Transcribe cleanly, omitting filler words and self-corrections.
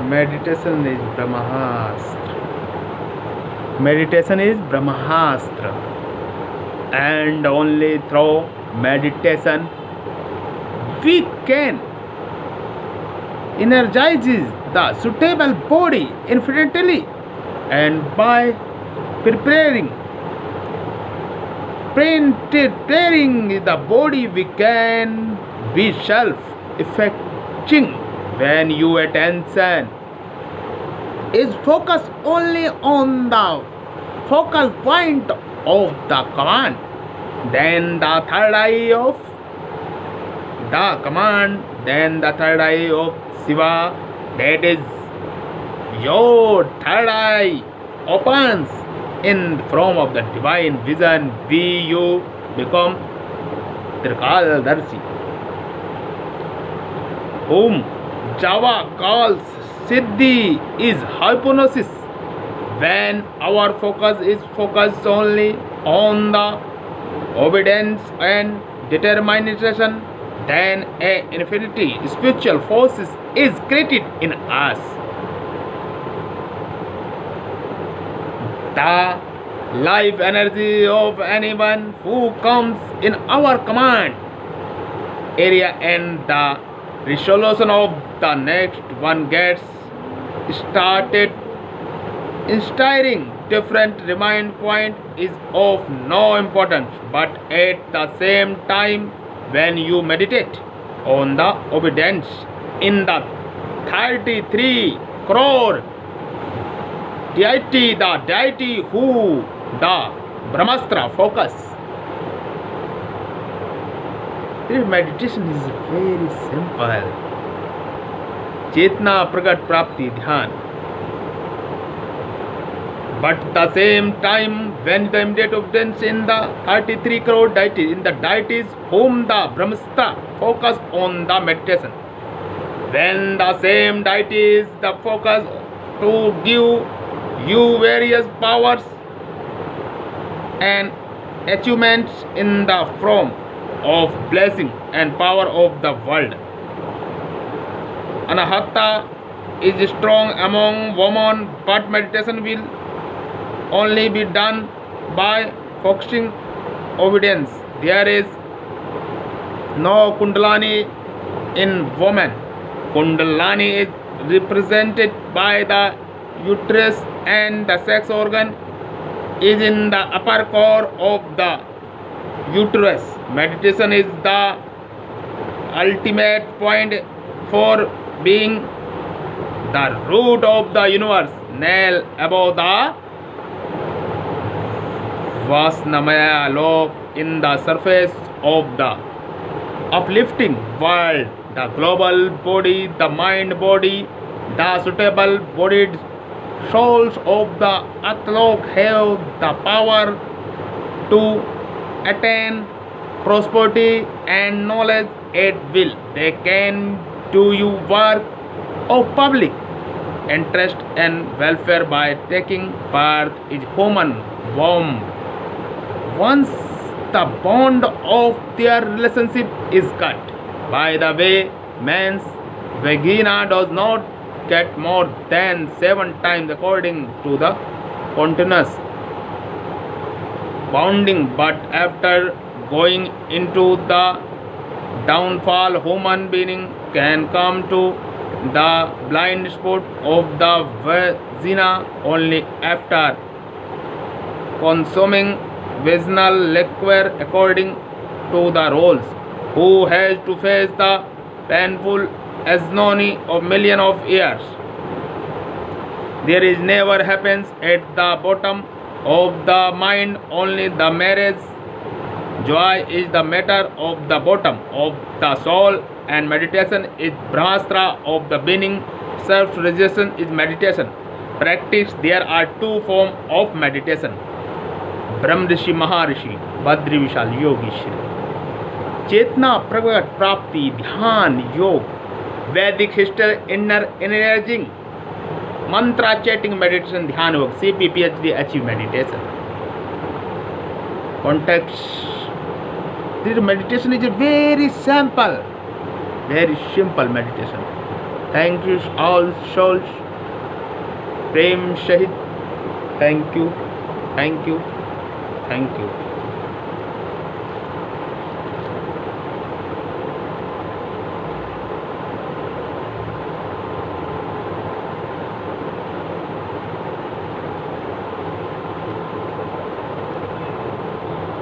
Meditation is Brahmastra. Meditation is Brahmastra. And only through meditation we can energize the suitable body infinitely, and by preparing preparing the body we can be self-effecting. When your attention is focused only on the focal point of the command, then the third eye of Shiva, that is your third eye, opens in the form of the divine vision. You become Trikaldarshi, whom Java calls Siddhi, is hypnosis. When our focus is focused only on the obedience and determination, then a infinity spiritual forces is created in us. The life energy of anyone who comes in our command area, and the resolution of the next one gets started. Inspiring different remind point is of no importance, but at the same time, when you meditate on the obedience in the 33 crore deity, the deity who the Brahmastra focus. This meditation is very simple. Chetna Pragat Prapti Dhyan. But the same time, when the immediate obedience in the 33 crore deities, in the deities whom the Brahmastra focus on the meditation, when the same deities the focus to give you various powers and achievements in the form of blessing and power of the world. Anahata is strong among women, but meditation will only be done by focusing obedience. There is no Kundalani in woman. Kundalani is represented by the uterus, and the sex organ is in the upper core of the uterus. Meditation is the ultimate point for being the root of the universe, nail above the Vasnamaya log in the surface of the uplifting world. The global body, the mind body, the suitable bodied souls of the Atlok have the power to attain prosperity and knowledge at will. They can do you work of public interest and welfare by taking part in human womb. Once the bond of their relationship is cut. By the way, man's vagina does not get more than 7 times according to the continuous bonding, but after going into the downfall, human being can come to the blind spot of the vagina only after consuming vaginal liquor according to the rules. Who has to face the painful agony of millions of years? There is never happens at the bottom of the mind, only the marriage joy is the matter of the bottom of the soul, and meditation is Brahmastra of the beginning. Self-realization is meditation. Practice. There are 2 forms of meditation: Brahm Rishi, Maharishi, Badri Vishal, Yogi Shri. Chetna Pragat Prapti Dhyan Yog, Vedic history, inner energizing, mantra chanting meditation, Dhyan Yog, CP PhD achieve meditation. Context. This meditation is a very simple meditation. Thank you all souls. Prem Shahid. Thank you. Thank you. Thank you.